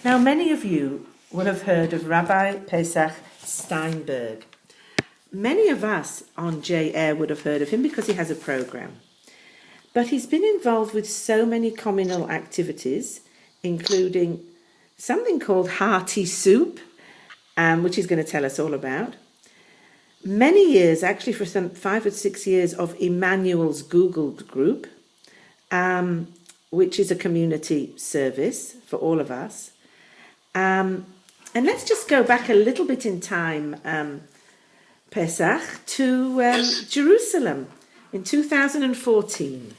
Now, many of you will have heard of Rabbi Pesach Steinberg. Many of us on J-Air would have heard of him because he has a program. But he's been involved with so many communal activities, including something called Hearty Soup, which he's going to tell us all about. Many years, actually for some 5 or 6 years, of Emmanuel's Google group, which is a community service for all of us. And let's just go back a little bit in time, Pesach, to Jerusalem in 2014,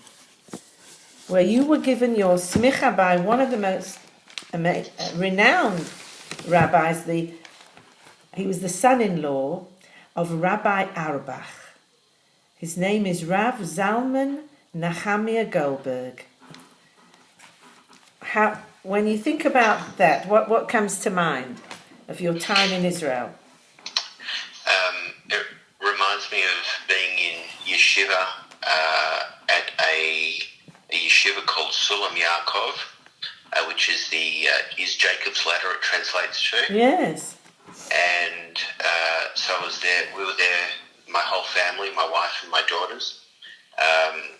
where you were given your smicha by one of the most renowned rabbis. He was the son-in-law of Rabbi Arbach. His name is Rav Zalman Nahamiah Goldberg. When you think about that, what comes to mind of your time in Israel? It reminds me of being in yeshiva at a yeshiva called Sulam Yaakov, which is Jacob's ladder. It translates to. Yes. And so I was there. We were there, my whole family, my wife and my daughters.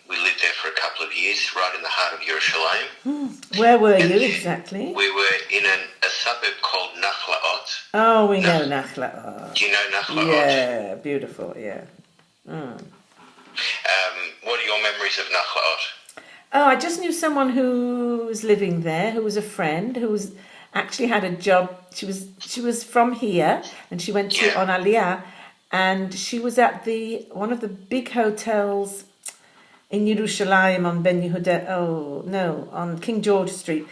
We lived there for a couple of years, right in the heart of Yerushalayim. Where were you exactly? We were in a suburb called Nachlaot. Oh, we know Nachlaot. Do you know Nachlaot? Yeah, beautiful, yeah. What are your memories of Nachlaot? Oh, I just knew someone who was living there, who was a friend, who was actually had a job. She was from here, and she went to on Aliyah, and she was at one of the big hotels in Yerushalayim on Ben Yehuda, on King George Street.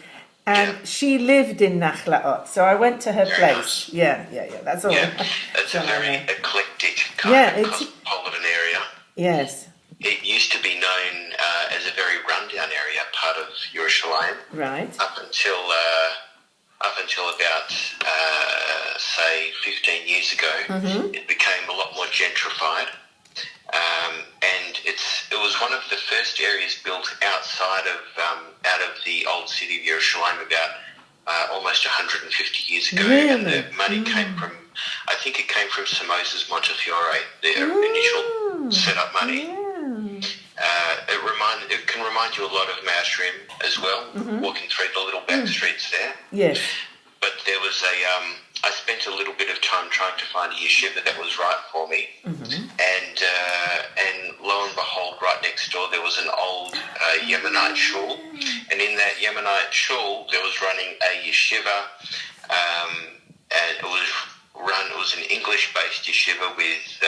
And she lived in Nachlaot, so I went to her very place. Nice. Yeah, that's all. Yeah, it's a very eclectic kind of cosmopolitan area. Yes. It used to be known as a very rundown area, part of Yerushalayim. Right. Up until about, say, 15 years ago, it became a lot more gentrified. And it was one of the first areas built out of the old city of Yerushalayim about almost 150 years ago. Really? And the money came from, I think it came from Moses Montefiore, their initial setup money. It can remind you a lot of Maastrim as well, walking through the little back streets there. Yes. But there was I spent a little bit of time trying to find a yeshiva that was right for me. And lo and behold, right next door there was an old Yemenite shul. And in that Yemenite shul, there was running a yeshiva, and it was an English-based yeshiva with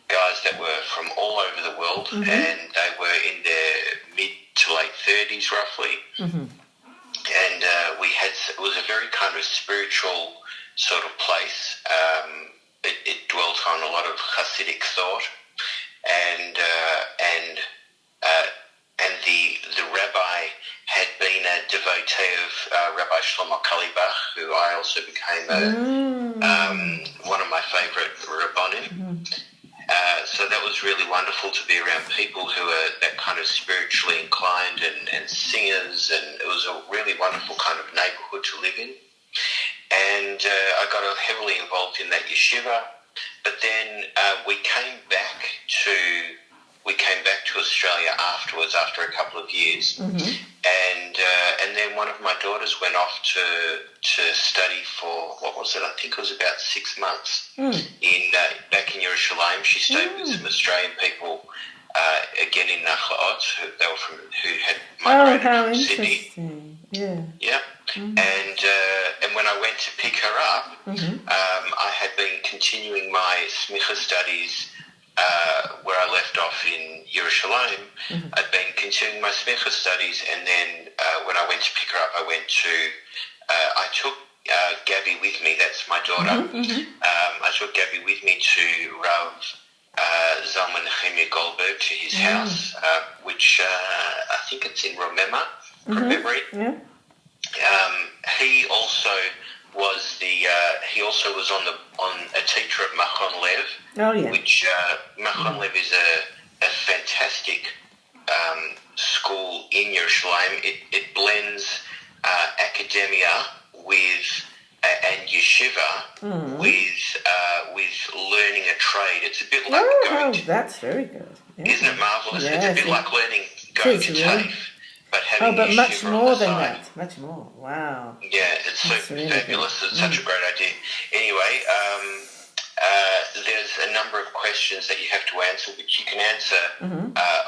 guys that were from all over the world, and they were in their mid to late 30s roughly. And it was a very kind of spiritual sort of place. It dwelt on a lot of Hasidic thought, and the rabbi had been a devotee of Rabbi Shlomo, who I also became one of my favourite rabbonim. So that was really wonderful to be around people who are that kind of spiritually inclined and singers, and it was a really wonderful kind of neighbourhood to live in. And I got heavily involved in that yeshiva, but then we came back to Australia afterwards, after a couple of years, and then one of my daughters went off to study for, what was it? I think it was about 6 months back in Yerushalayim. She stayed with some Australian people again in Nachlaot, who had migrated from Sydney. Yeah. And when I went to pick her up, I had been continuing my smicha studies where I left off in Yerushalayim. I'd been continuing my smicha studies, and then when I went to pick her up, I took Gabby with me. That's my daughter. I took Gabby with me to Rav Zalman Nahamiah Goldberg, to his house, which I think it's in Romema, from memory. Yeah. He also was on a teacher at Machon Lev, which Machon Lev is a fantastic school in Yerushalayim. It blends academia and yeshiva with learning a trade. It's a bit like going to... that's very good. Yeah. Isn't it marvellous? Yes, it's a bit like going to TAFE, but having but yeshiva much more on the than side. that. Much more. Wow. Yeah, it's so really fabulous. good. It's such a great idea. Anyway, there's a number of questions that you have to answer, which you can answer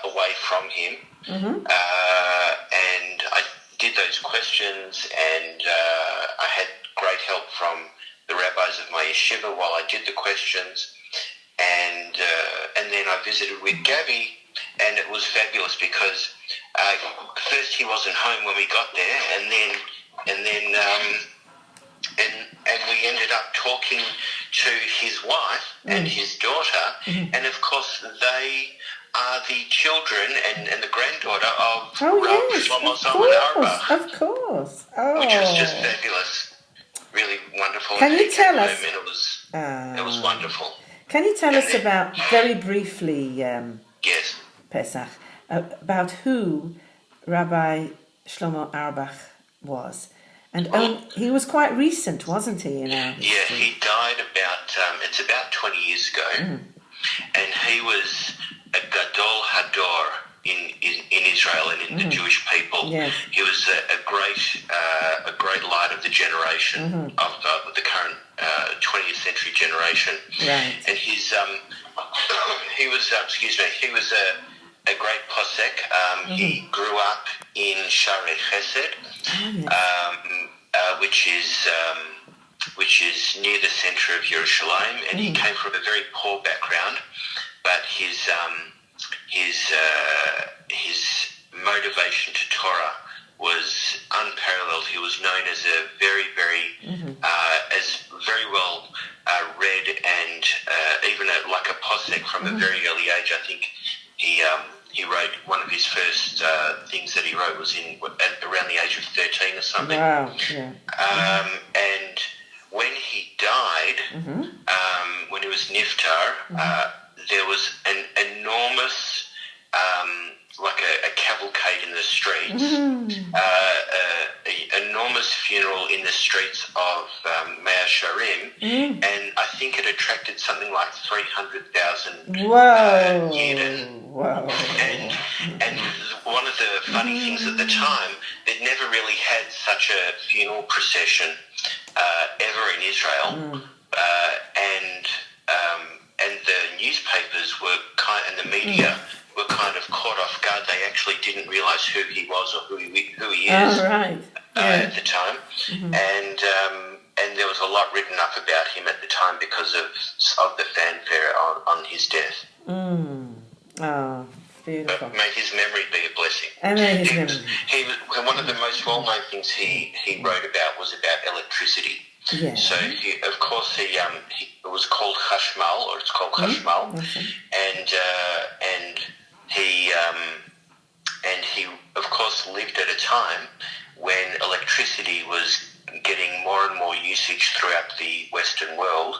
away from him. And I did those questions, and I had great help from the rabbis of my yeshiva while I did the questions. And then I visited with Gabby, and it was fabulous because first he wasn't home when we got there, and then we ended up talking to his wife and his daughter, and of course they are the children and the granddaughter of Shlomo Of course. Oh. Which was just fabulous, really wonderful. Can you tell us? It was wonderful. Can you tell us about, very briefly, yes, Pesach, about who Rabbi Shlomo Auerbach was? And he was quite recent, wasn't he? Yeah, he died it's about 20 years ago, and he was a Gadol Hador in Israel and in the Jewish people. Yes. He was a great light of the generation of the current 20th century generation. Right. And he was a great posek. He grew up in Sharei Chesed, which is near the center of Yerushalayim, and he came from a very poor background, but his motivation to Torah was unparalleled. He was known as a very, very, as very well read, and even like a posek from a very early age. I think he wrote, one of his first things that he wrote was around the age of 13 or something. Wow. Yeah. And when he died, when he was niftar, there was an enormous, like a cavalcade in the streets, an enormous funeral in the streets of Mea Sharim, and I think it attracted something like 300,000 Yidden. Wow. And one of the funny things at the time, they'd never really had such a funeral procession ever in Israel, and the newspapers were and the media were kind of caught off guard. They actually didn't realise who he was or who he is at the time, and there was a lot written up about him at the time because of the fanfare on his death. Oh, beautiful. But may his memory be a blessing. And may his memory. He was one of the most well-known things he wrote about was about electricity. Yeah. So of course it was called Chashmal, or it's called Chashmal, and he of course lived at a time when electricity was getting more and more usage throughout the Western world,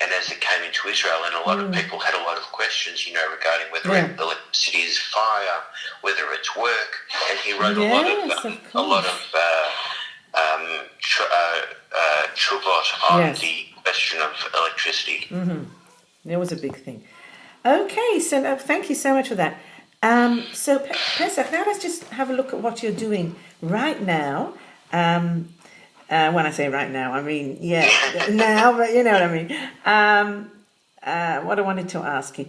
and as it came into Israel, and a lot of people had a lot of questions, regarding whether electricity is fire, whether it's work, and he wrote a lot of chuvot on the question of electricity. It was a big thing. Okay, so thank you so much for that. So Pesach, now let's just have a look at what you're doing right now. When I say right now, I mean, now, but you know what I mean. What I wanted to ask you,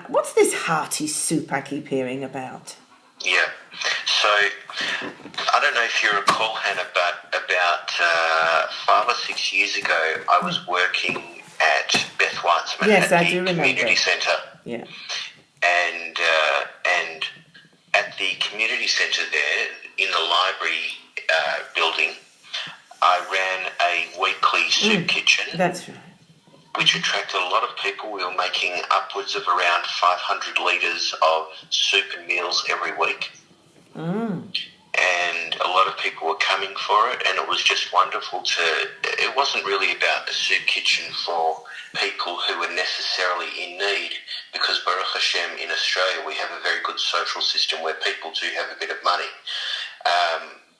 what's this hearty soup I keep hearing about? Yeah, so I don't know if you recall, Hannah, but about 5 or 6 years ago, I was working at Beth Weitzman at the community centre. Yeah. And at the community centre there, in the library building, I ran a weekly soup kitchen. That's right. Which attracted a lot of people. We were making upwards of around 500 litres of soup and meals every week. And a lot of people were coming for it, and it was just wonderful it wasn't really about a soup kitchen for people who were necessarily in need, because Baruch Hashem in Australia we have a very good social system where people do have a bit of money.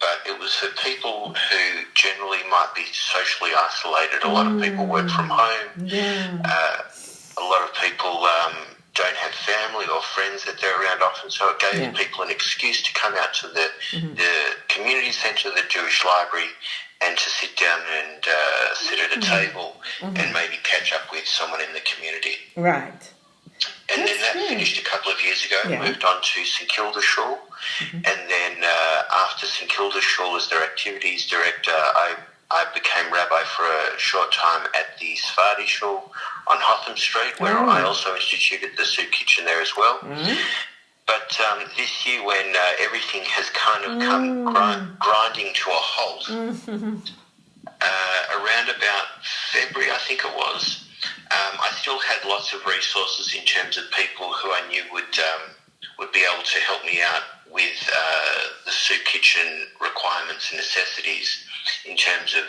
But it was for people who generally might be socially isolated. A lot of people work from home. Yeah. A lot of people don't have family or friends that they're around often, so it gave people an excuse to come out to the community centre, the Jewish library, and to sit down and sit at a table and maybe catch up with someone in the community. Right. And then that finished a couple of years ago. Yeah. Moved on to St Kilda Shul, and then after St Kilda Shul as their activities director, I became rabbi for a short time at the Sephardi Shul on Hotham Street, where I also instituted the soup kitchen there as well. But this year, when everything has kind of come grinding to a halt, around about February, I think it was, I still had lots of resources in terms of people who I knew would be able to help me out with the soup kitchen requirements and necessities in terms of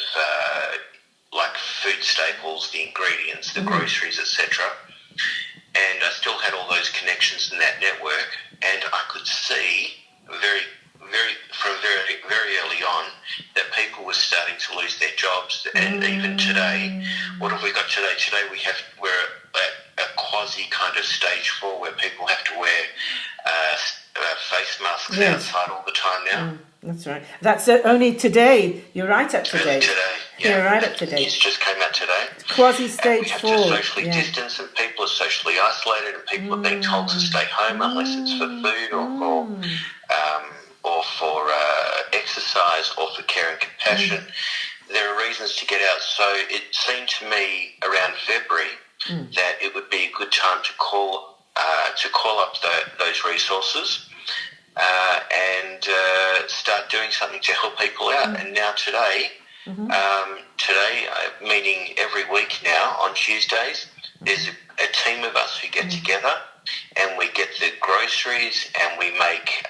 like food staples, the ingredients, the groceries, etc. And I still had all those connections in that network, and I could see very early on that people were starting to lose their jobs. And even today, what have we got today? Today we're at a quasi kind of stage 4 where people have to wear face masks outside all the time now. That's right. That's only today. You're right up to date. Today, yeah. You're right up to date. It just came out today. Quasi stage 4. We have to socially distance, and people are socially isolated, and people are being told to stay home unless it's for food or for exercise or for care and compassion. There are reasons to get out. So it seemed to me around February that it would be a good time to call up those resources and start doing something to help people out. And now today, meaning every week now on Tuesdays, there's a team of us who get together, and we get the groceries, and we make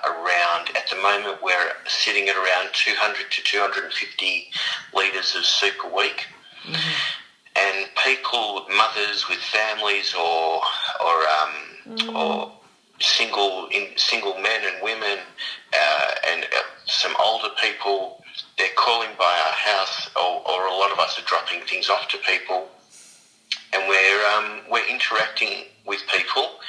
around, at the moment we're sitting at around 200 to 250 litres of soup a week. And people, mothers with families or single men and women and some older people, they're calling by our house, or a lot of us are dropping things off to people, and we're interacting with people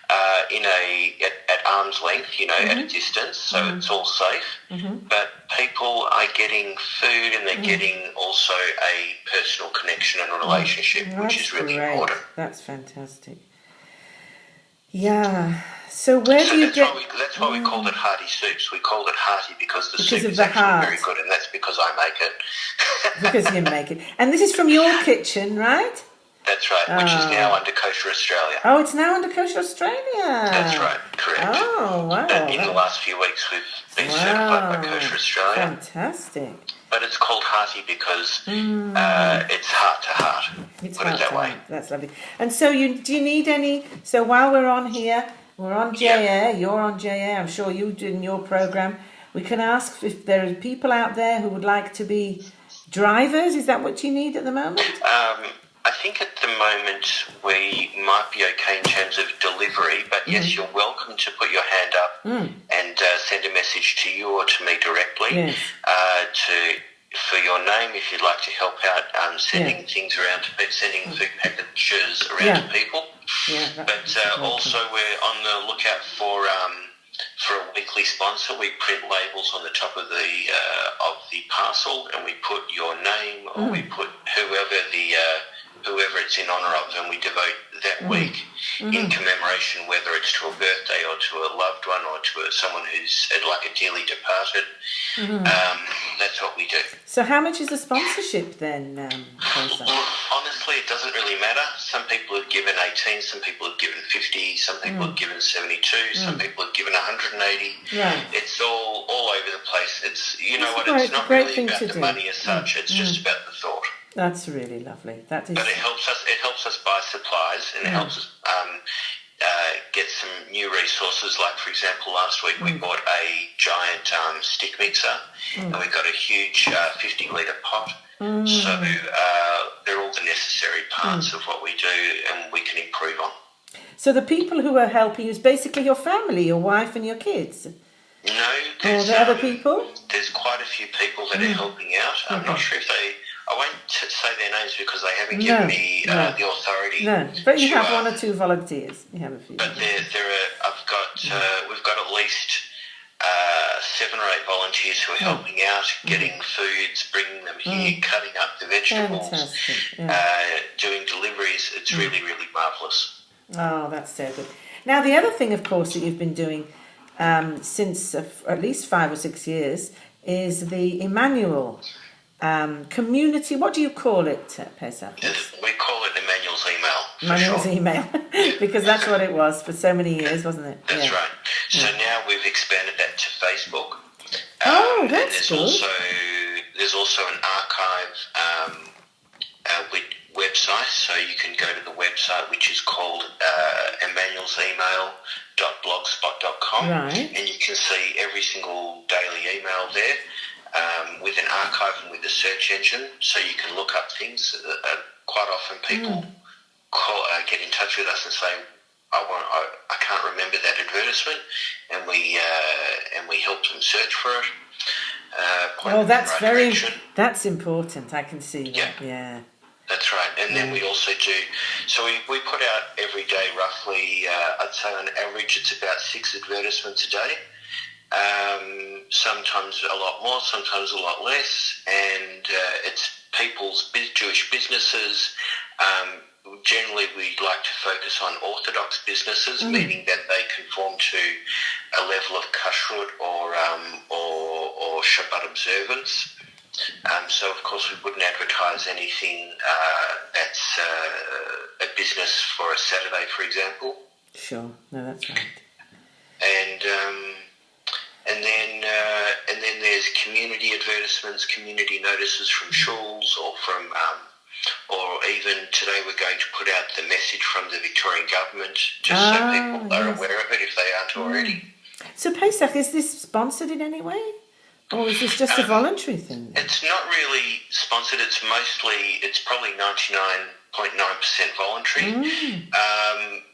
at arm's length, at a distance, so it's all safe. But people are getting food, and they're getting also a personal connection and a relationship, which is really important. That's fantastic. Yeah. So where do you get... That's why we called it Hearty Soups. We called it Hearty because the soup is actually very good, and that's because I make it. Because you make it. And this is from your kitchen, right? That's right, which is now under Kosher Australia. Oh, it's now under Kosher Australia. That's right, correct. Oh, wow. In the last few weeks, we've been certified by Kosher Australia. Fantastic. But it's called Hearty because it's heart to heart. Put it that way. That's lovely. And so do you need any... So while we're on here, we're on JAir, you're on JAir, I'm sure you did in your programme. We can ask if there are people out there who would like to be drivers. Is that what you need at the moment? I think at the moment we might be okay in terms of delivery, but yes, you're welcome to put your hand up and send a message to you or to me directly for your name if you'd like to help out sending things around to people, sending food packages around to people. But also we're on the lookout for a weekly sponsor. We print labels on the top of the parcel, and we put your name or we put whoever it's in honour of, and we devote that week in commemoration, whether it's to a birthday or to a loved one or to someone who's like a dearly departed. That's what we do. So how much is the sponsorship then? Well, honestly, it doesn't really matter. Some people have given 18, some people have given 50, some people have given 72, some people have given 180. Right. It's all over the place. It's it's not really about the money as such. It's just about the thought. That's really lovely. That is. But it helps us buy supplies, and it helps us get some new resources. Like, for example, last week we bought a giant stick mixer, and we got a huge 50-litre pot. So they're all the necessary parts of what we do, and we can improve on. So the people who are helping you is basically your family, your wife and your kids? No, Or the other people? There's quite a few people that are helping out. I'm not sure if I won't say their names because they haven't given me the authority. No, but you have one or two volunteers. You have a few. But we've got at least 7 or 8 volunteers who are helping out, getting foods, bringing them here, cutting up the vegetables, doing deliveries. It's really, really marvellous. Oh, that's so good. Now, the other thing, of course, that you've been doing since at least 5 or 6 years is the Emmanuel Community. What do you call it, Pesach? We call it Emmanuel's email. Emmanuel's email, because that's what it was for so many years, wasn't it? That's right. So now we've expanded that to Facebook. That's good. There's also an archive website, so you can go to the website, which is called emmanuelsemail.blogspot.com, and you can see every single daily email there with an archive and with a search engine, so you can look up things. Quite often people get in touch with us and say, I can't remember that advertisement, and we help them search for it. That's important. I can see that. Yeah. That's right. And then we also do, so we put out every day roughly, I'd say on average it's about 6 advertisements a day. Sometimes a lot more, sometimes a lot less. And it's people's Jewish businesses. Generally, we like to focus on Orthodox businesses, meaning that they conform to a level of kashrut or Shabbat observance. So, of course, we wouldn't advertise anything that's a business for a Saturday, for example. Sure, no, that's right. And then there's community advertisements, community notices from shuls or from, or even today we're going to put out the message from the Victorian government, just so people are aware of it if they aren't already. So, Pesach, is this sponsored in any way? Or is this just a voluntary thing? It's not really sponsored. It's probably 99.9% voluntary.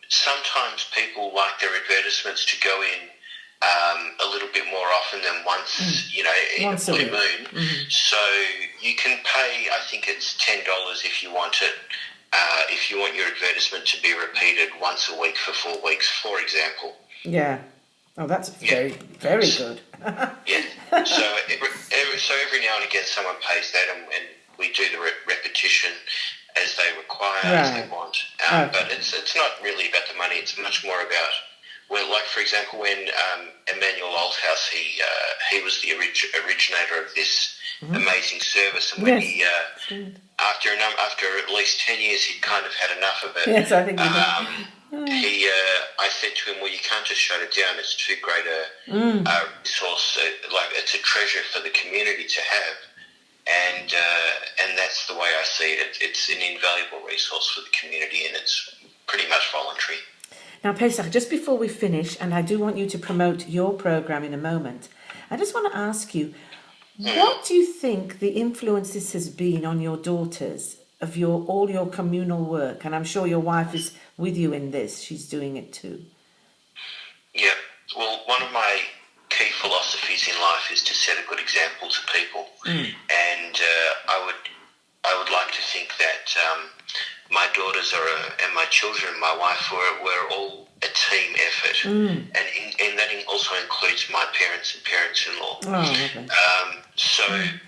Sometimes people like their advertisements to go in a little bit more often than once, in a blue moon. So you can pay, I think it's $10 if you want it, if you want your advertisement to be repeated once a week for 4 weeks, for example. Yeah. Oh, that's very, very good. So every now and again someone pays that, and we do the repetition as they require, as they want. But it's not really about the money. It's much more about, like for example, when Emmanuel Althouse, he was the originator of this amazing service, and when he after at least 10 years he'd kind of had enough of it. Yes, I think he did. I said to him, well, you can't just shut it down. It's too great a resource. It's a treasure for the community to have. And that's the way I see it. It's an invaluable resource for the community, and it's pretty much voluntary. Now, Pesach, just before we finish, and I do want you to promote your program in a moment, I just want to ask you, what do you think the influence this has been on your daughters of all your communal work? And I'm sure your wife is with you in this. She's doing it too. Yeah. Well, one of my key philosophies in life is to set a good example to people. And I would like to think that my daughters and my children, my wife, we're all a team effort, and that also includes my parents and parents-in-law. So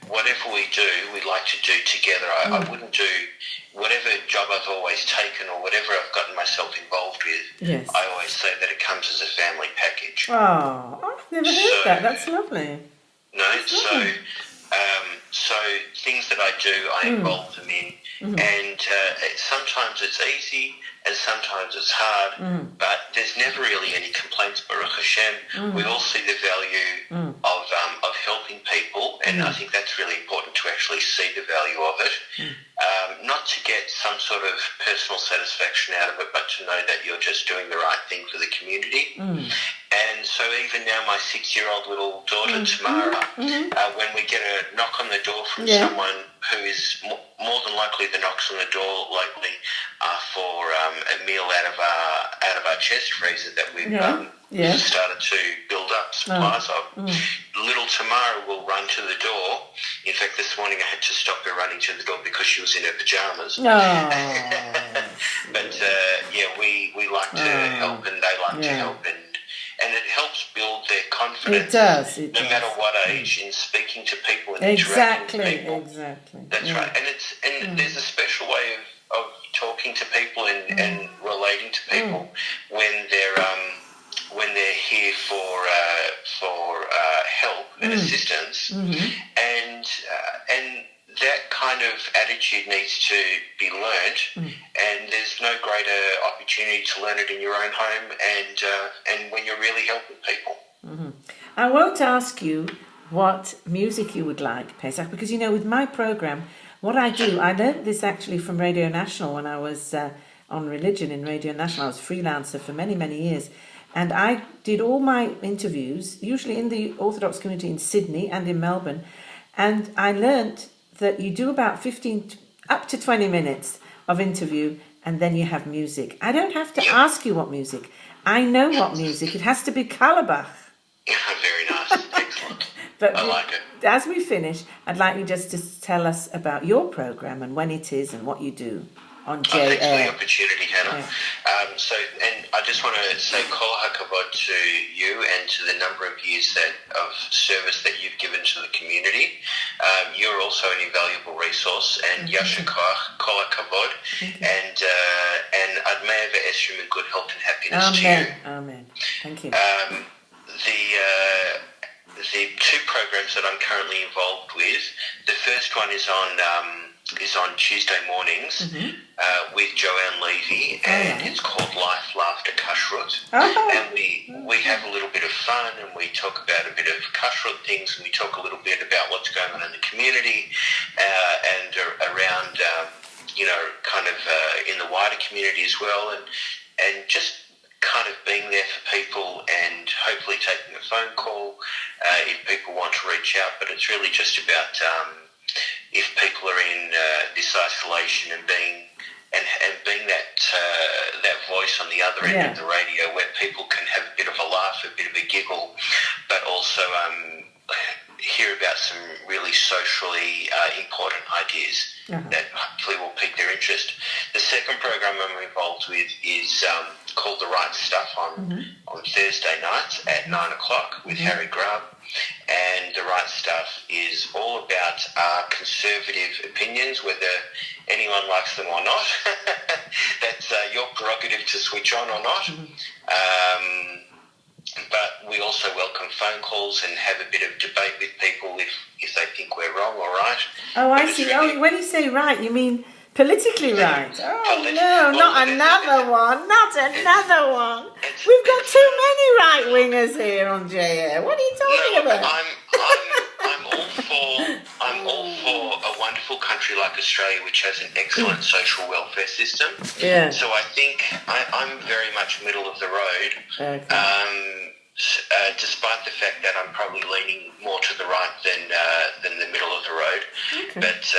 whatever we do, we like to do together. I wouldn't do whatever job I've always taken or whatever I've gotten myself involved with. Yes. I always say that it comes as a family package. Oh, I've never heard that. That's lovely. No, so things that I do, I involve them in, and sometimes it's easy and sometimes it's hard, but there's never really any complaints, Baruch Hashem. We all see the value of helping people, and I think that's really important to actually see the value of it, not to get some sort of personal satisfaction out of it, but to know that you're just doing the right thing for the community. And so even now, my 6-year-old little daughter, Tamara, when we get a knock on the door from someone who is more than likely the knocks on the door lately are for a meal out of our chest freezer that we've started to build up supplies of. Little Tamara will run to the door. In fact, this morning I had to stop her running to the door because she was in her pajamas. But we like to help, and they like to help, and it helps build their confidence. It no does. matter what age, in speaking to people and interacting with people. Exactly. That's right. And there's a special way of talking to people and relating to people when they're here for help and assistance, and that kind of attitude needs to be learnt, and there's no greater opportunity to learn it in your own home and when you're really helping people. I won't ask you what music you would like, Pesach, because, with my programme, what I do, I learnt this actually from Radio National when I was on religion in Radio National. I was freelancer for many, many years, and I did all my interviews, usually in the Orthodox community in Sydney and in Melbourne, and I learnt that you do about 15 up to 20 minutes of interview, and then you have music. I don't have to ask you what music. I know what music. It has to be Kalabach. Very nice. Excellent. But I like it. As we finish, I'd like you just to tell us about your programme and when it is and what you do on JA. Thanks for the opportunity, Hannah. Yeah. And I just want to say kol hakavod to you and to the number of years of service that you've given to the community. You're also an invaluable resource, and yasher koach, kol hakavod, and admei ve'esrim in good health and happiness to you. Amen. Thank you. The two programs that I'm currently involved with, the first one is on Tuesday mornings with Joanne Levy, and it's called Life, Laughter, Kashrut. And we have a little bit of fun, and we talk about a bit of kashrut things, and we talk a little bit about what's going on in the community and around, kind of in the wider community as well, and just kind of being there for people and hopefully taking a phone call if people want to reach out. But it's really just about if people are in this isolation and being that voice on the other end of the radio, where people can have a bit of a laugh, a bit of a giggle, but also hear about some really socially important ideas that hopefully will pique their interest. The second program I'm involved with is called The Right Stuff on Thursday nights at 9 o'clock with Harry Grubb. And The Right Stuff is all about our conservative opinions, whether anyone likes them or not. That's your prerogative to switch on or not. But we also welcome phone calls and have a bit of debate with people if they think we're wrong or right. Oh, I see. Really, when you say right, you mean politically right? Oh, no, not another one. Not another one. We've got too many right-wingers here on JA. What are you talking about? I'm all for a wonderful country like Australia, which has an excellent social welfare system. Yeah. So I think I'm very much middle of the road. Okay. Despite the fact that I'm probably leaning more to the right than the middle of the road. Okay. But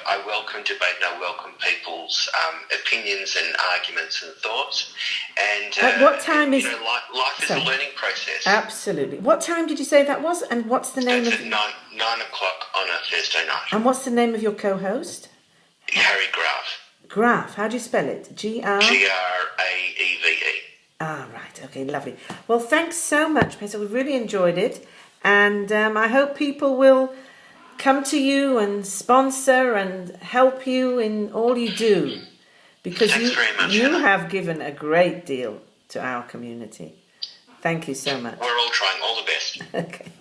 I welcome debate and I welcome people's opinions and arguments and thoughts. And at what time is life is a learning process. Absolutely. What time did you say that was? And what's the name of at 9 o'clock on a Thursday night. And what's the name of your co-host? Harry Graf. Graf. How do you spell it? Graeve. Ah, right. Okay, lovely. Well, thanks so much, Pesach. We've really enjoyed it. And I hope people will come to you and sponsor and help you in all you do. Because you have given a great deal to our community. Thank you so much. We're all trying all the best. Okay.